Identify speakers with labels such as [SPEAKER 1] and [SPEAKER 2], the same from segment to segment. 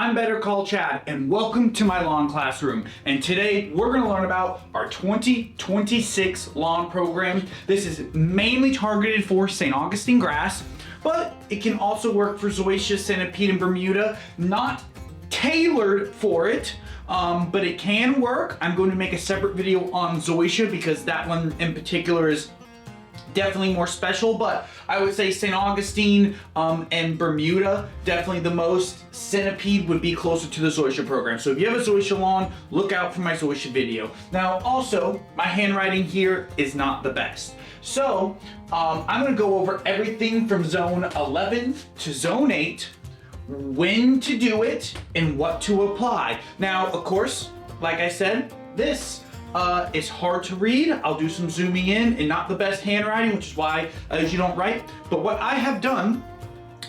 [SPEAKER 1] I'm Better Call Chad, and welcome to my lawn classroom. And today we're going to learn about our 2026 lawn program. This is mainly targeted for St. Augustine grass, but it can also work for zoysia, centipede, and Bermuda. Not tailored for it, but it can work. I'm going to make a separate video on zoysia because that one in particular is definitely more special, but I would say St. Augustine and Bermuda, definitely the most. Centipede would be closer to the zoysia program. So if you have a zoysia lawn, look out for my zoysia video. Now also, my handwriting here is not the best. So I'm gonna go over everything from zone 11 to zone 8, when to do it, and what to apply. Now, of course, like I said, this it's hard to read. I'll do some zooming in and not the best handwriting, which is why I usually don't write. But what I have done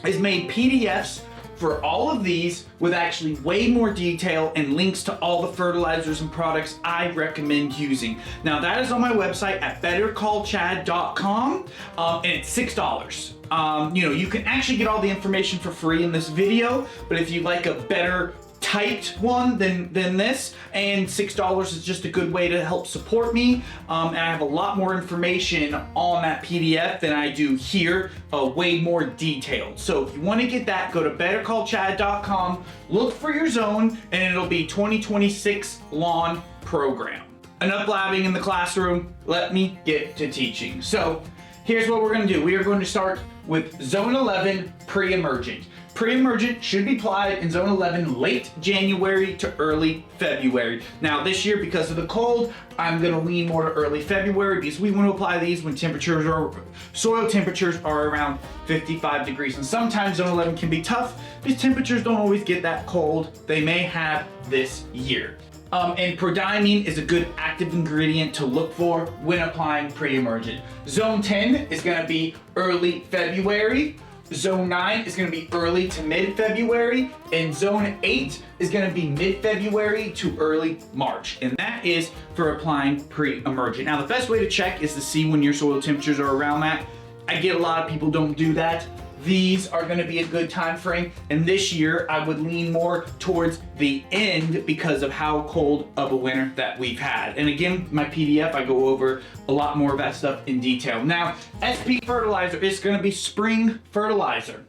[SPEAKER 1] is made PDFs for all of these with actually way more detail and links to all the fertilizers and products I recommend using. Now that is on my website at bettercallchad.com, and it's $6. You can actually get all the information for free in this video, but if you like a better typed one than this, and $6 is just a good way to help support me, and I have a lot more information on that PDF than I do here, way more detailed. So if you want to get that, go to bettercallchad.com, look for your zone, and it'll be 2026 lawn program. Enough blabbing in the classroom, let me get to teaching. So here's what we're going to do. We are going to start with zone 11, pre-emergent. Pre-emergent should be applied in zone 11 late January to early February. Now this year, because of the cold, I'm going to lean more to early February because we want to apply these when soil temperatures are around 55 degrees. And sometimes zone 11 can be tough because temperatures don't always get that cold. They may have this year. And prodiamine is a good active ingredient to look for when applying pre-emergent. Zone 10 is going to be early February. Zone 9 is going to be early to mid-February, and Zone 8 is going to be mid-February to early March, and that is for applying pre-emergent. Now, the best way to check is to see when your soil temperatures are around that. I get a lot of people don't do that. These are going to be a good time frame, and this year I would lean more towards the end because of how cold of a winter that we've had. And again, my PDF, I go over a lot more of that stuff in detail. Now, SP fertilizer is going to be spring fertilizer.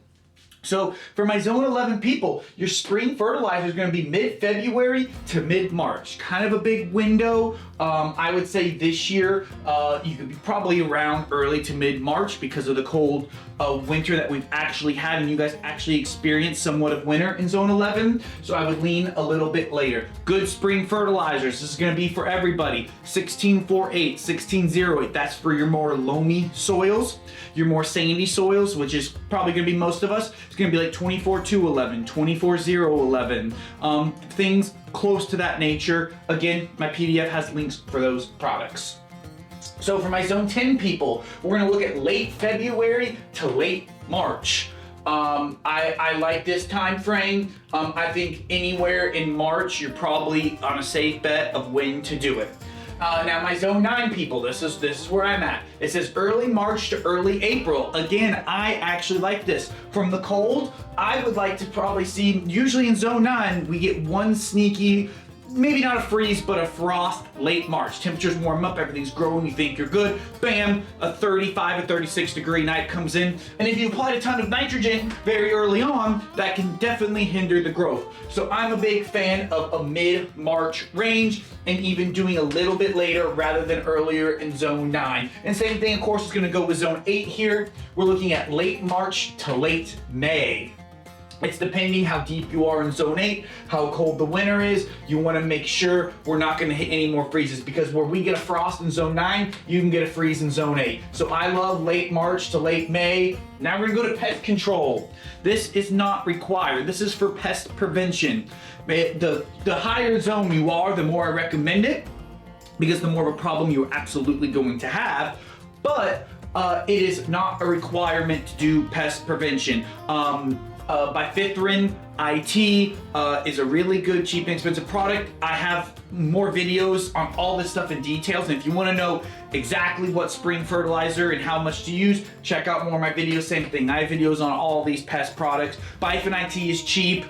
[SPEAKER 1] So for my zone 11 people, your spring fertilizer is going to be mid-February to mid-March. Kind of a big window. I would say this year you could be probably around early to mid-March because of the cold winter that we've actually had, and you guys actually experienced somewhat of winter in zone 11. So I would lean a little bit later. Good spring fertilizers. This is going to be for everybody. 1648, 1608. That's for your more loamy soils. Your more sandy soils, which is probably going to be most of us. It's going to be like 24211, 24011, things close to that nature. Again, my PDF has links for those products. So for my zone 10 people, we're going to look at late February to late March. I like this time frame. I think anywhere in March, you're probably on a safe bet of when to do it. Now my zone 9 people, this is where I'm at. It says early March to early April. Again, I actually like this. From the cold, I would like to probably see, usually in zone 9, we get one sneaky, maybe not a freeze, but a frost late March. Temperatures warm up, everything's growing, you think you're good. Bam, a 35 or 36 degree night comes in. And if you applied a ton of nitrogen very early on, that can definitely hinder the growth. So I'm a big fan of a mid-March range and even doing a little bit later rather than earlier in zone 9. And same thing, of course, is gonna go with zone 8 here. We're looking at late March to late May. It's depending how deep you are in zone 8, how cold the winter is. You want to make sure we're not going to hit any more freezes, because where we get a frost in zone 9, you can get a freeze in zone 8. So I love late March to late May. Now we're going to go to pest control. This is not required. This is for pest prevention. The higher zone you are, the more I recommend it, because the more of a problem you're absolutely going to have. But it is not a requirement to do pest prevention. Bifenthrin IT is a really good, cheap, and expensive product. I have more videos on all this stuff in details, and if you want to know exactly what spring fertilizer and how much to use, check out more of my videos. Same thing, I have videos on all these pest products. Bifenthrin IT is cheap.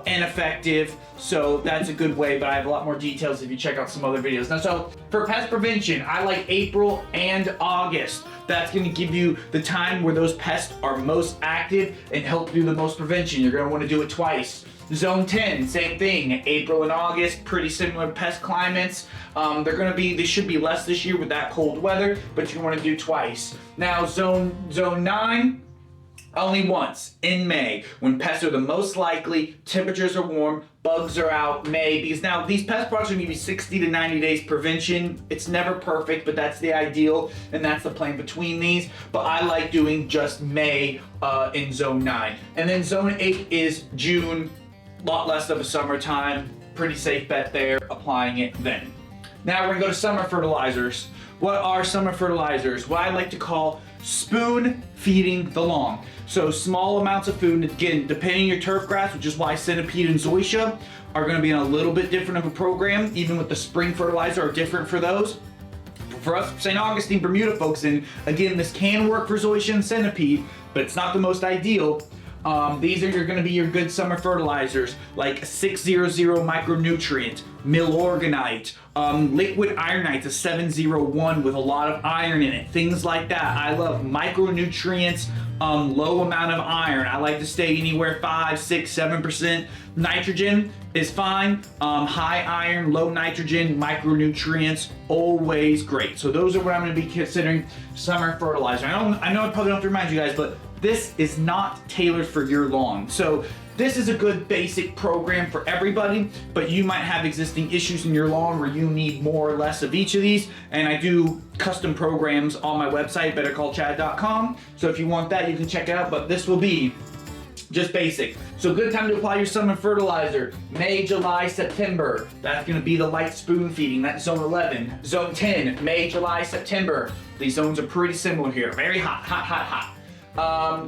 [SPEAKER 1] ineffective. So that's a good way, but I have a lot more details if you check out some other videos. Now, so for pest prevention, I like April and August. That's going to give you the time where those pests are most active and help do the most prevention. You're going to want to do it twice. Zone 10, same thing, April and August, pretty similar pest climates. They should be less this year with that cold weather, but you want to do twice. Now, zone 9, only once, in May, when pests are the most likely, temperatures are warm, bugs are out, May, because now these pest products are going to give you 60 to 90 days prevention. It's never perfect, but that's the ideal, and that's the plan between these. But I like doing just May in zone 9. And then zone 8 is June, a lot less of a summertime, pretty safe bet there, applying it then. Now we're going to go to summer fertilizers. What are summer fertilizers? What I like to call spoon feeding the lawn. So small amounts of food, again, depending on your turf grass, which is why centipede and zoysia are going to be in a little bit different of a program, even with the spring fertilizer are different for those. For us, St. Augustine, Bermuda folks, and again, this can work for zoysia and centipede, but it's not the most ideal. These are going to be your good summer fertilizers, like 600 micronutrient, milorganite, liquid ironite, a 701 with a lot of iron in it, things like that. I love micronutrients, low amount of iron. I like to stay anywhere 5, 6, 7%. Nitrogen is fine. High iron, low nitrogen, micronutrients, always great. So those are what I'm going to be considering summer fertilizer. I know I probably don't have to remind you guys, but this is not tailored for your lawn. So this is a good basic program for everybody, but you might have existing issues in your lawn where you need more or less of each of these. And I do custom programs on my website, bettercallchad.com. So if you want that, you can check it out, but this will be just basic. So good time to apply your summer fertilizer, May, July, September. That's gonna be the light spoon feeding, that's zone 11. Zone 10, May, July, September. These zones are pretty similar here, very hot, hot, hot, hot.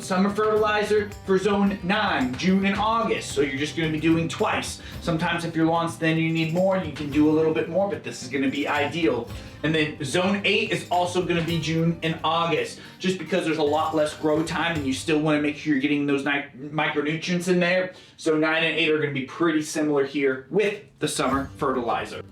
[SPEAKER 1] Summer fertilizer for zone 9, June and August. So you're just going to be doing twice. Sometimes if your lawn's thin, you need more, you can do a little bit more, but this is going to be ideal. And then zone 8 is also going to be June and August, just because there's a lot less grow time and you still want to make sure you're getting those micronutrients in there. So 9 and 8 are going to be pretty similar here with the summer fertilizer.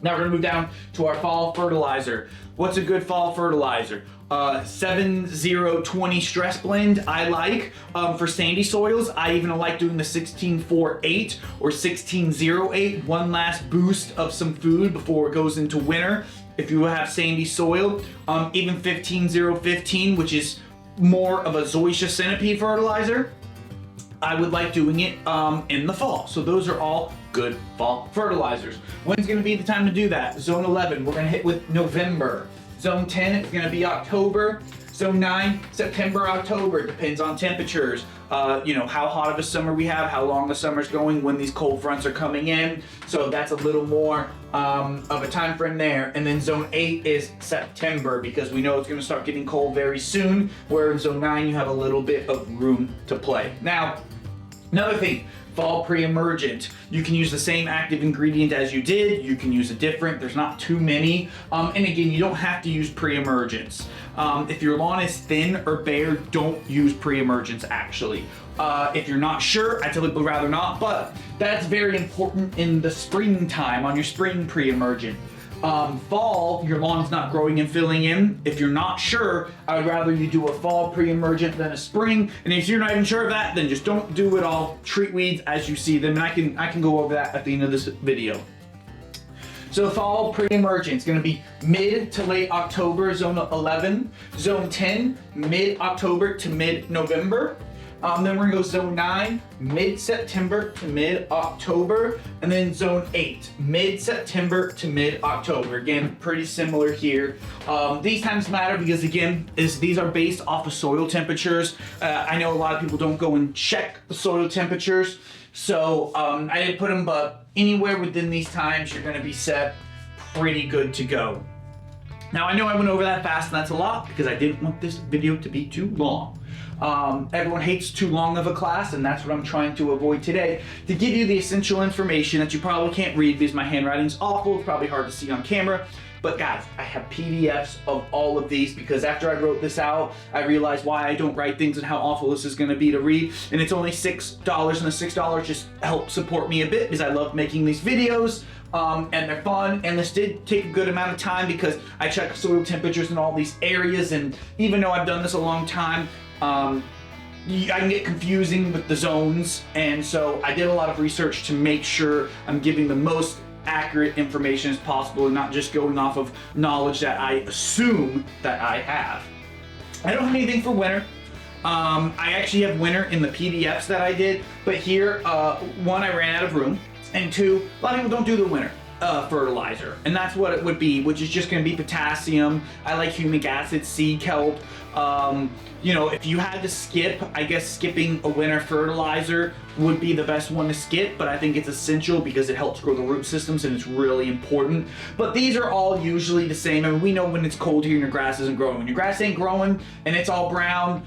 [SPEAKER 1] Now we're going to move down to our fall fertilizer. What's a good fall fertilizer? 7020 stress blend I like. For sandy soils, I even like doing the 1648 or 1608, one last boost of some food before it goes into winter. If you have sandy soil, even 15015, which is more of a zoysia centipede fertilizer, I would like doing it in the fall. So those are all good fall fertilizers. When's gonna be the time to do that? Zone 11, we're gonna hit with November. Zone 10 is gonna be October. Zone 9, September, October, depends on temperatures. How hot of a summer we have, how long the summer's going, when these cold fronts are coming in. So that's a little more of a time frame there. And then zone 8 is September, because we know it's gonna start getting cold very soon, where in zone 9 you have a little bit of room to play. Now, another thing, fall pre-emergent. You can use the same active ingredient as you did, you can use a different, there's not too many. And again, you don't have to use pre-emergents. If your lawn is thin or bare, don't use pre-emergents actually. If you're not sure, I tell people rather not, but that's very important in the springtime on your spring pre-emergent. Fall, your lawn's not growing and filling in. If you're not sure, I would rather you do a fall pre-emergent than a spring. And if you're not even sure of that, then just don't do it all. Treat weeds as you see them, and I can go over that at the end of this video. So fall pre-emergent is going to be mid to late October, zone 11. Zone 10, mid-October to mid-November. Then we're gonna go zone 9, mid-September to mid-October, and then zone 8, mid-September to mid-October. Again, pretty similar here. These times matter because again, these are based off of soil temperatures. I know a lot of people don't go and check the soil temperatures, so I didn't put them, but anywhere within these times, you're gonna be set pretty good to go. Now I know I went over that fast and that's a lot because I didn't want this video to be too long. Everyone hates too long of a class, and that's what I'm trying to avoid today, to give you the essential information that you probably can't read because my handwriting's awful. It's probably hard to see on camera. But guys, I have PDFs of all of these because after I wrote this out, I realized why I don't write things and how awful this is going to be to read. And it's only $6, and the $6 just helps support me a bit because I love making these videos. And they're fun, and this did take a good amount of time because I check soil temperatures in all these areas, and even though I've done this a long time, I can get confusing with the zones, and so I did a lot of research to make sure I'm giving the most accurate information as possible and not just going off of knowledge that I assume that I have. I don't have anything for winter. I actually have winter in the PDFs that I did, but here, one, I ran out of room, and two, a lot of people don't do the winter fertilizer, and that's what it would be, which is just going to be potassium. I like humic acid, seed kelp. You know, if you had to skip, I guess skipping a winter fertilizer would be the best one to skip, but I think it's essential because it helps grow the root systems and it's really important. But these are all usually the same. I mean, we know when it's cold here and your grass isn't growing. When your grass ain't growing and it's all brown,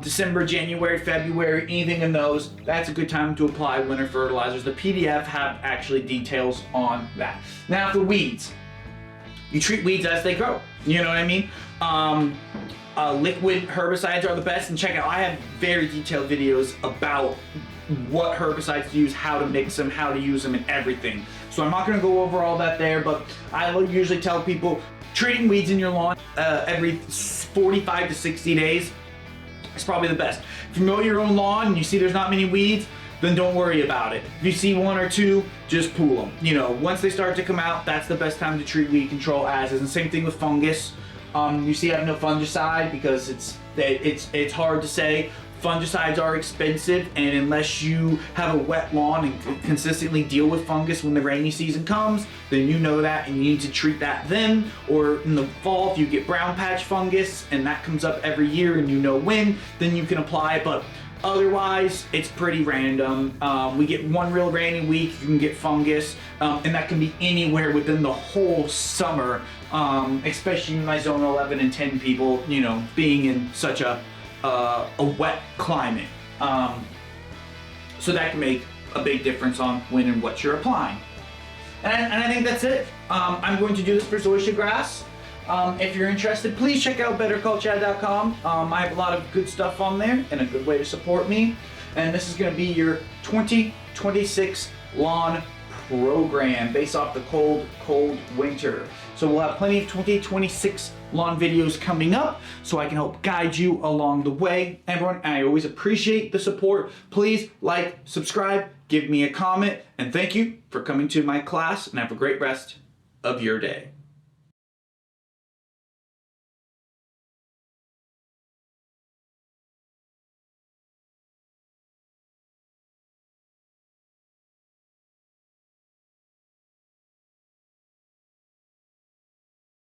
[SPEAKER 1] December, January, February, anything in those, that's a good time to apply winter fertilizers. The PDF have actually details on that. Now for weeds, you treat weeds as they grow. You know what I mean? Liquid herbicides are the best, and check out, I have very detailed videos about what herbicides to use, how to mix them, how to use them, and everything. So I'm not going to go over all that there, but I will usually tell people treating weeds in your lawn every 45 to 60 days is probably the best. If you mow your own lawn and you see there's not many weeds, then don't worry about it. If you see one or two, just pull them. You know, once they start to come out, that's the best time to treat weed control as is. And same thing with fungus. You see I have no fungicide because it's hard to say. Fungicides are expensive, and unless you have a wet lawn and consistently deal with fungus when the rainy season comes, then you know that and you need to treat that then. Or in the fall, if you get brown patch fungus and that comes up every year and you know when, then you can apply it. But otherwise, it's pretty random. We get one real rainy week, you can get fungus, and that can be anywhere within the whole summer, especially my zone 11 and 10 people, you know, being in such a wet climate. So that can make a big difference on when and what you're applying. And I think that's it. I'm going to do this for zoysia grass. If you're interested, please check out betterculture.com. I have a lot of good stuff on there and a good way to support me. And this is going to be your 2026 lawn program based off the cold winter. So we'll have plenty of 2026 lawn videos coming up so I can help guide you along the way. Everyone, I always appreciate the support. Please like, subscribe, give me a comment, and thank you for coming to my class, and have a great rest of your day.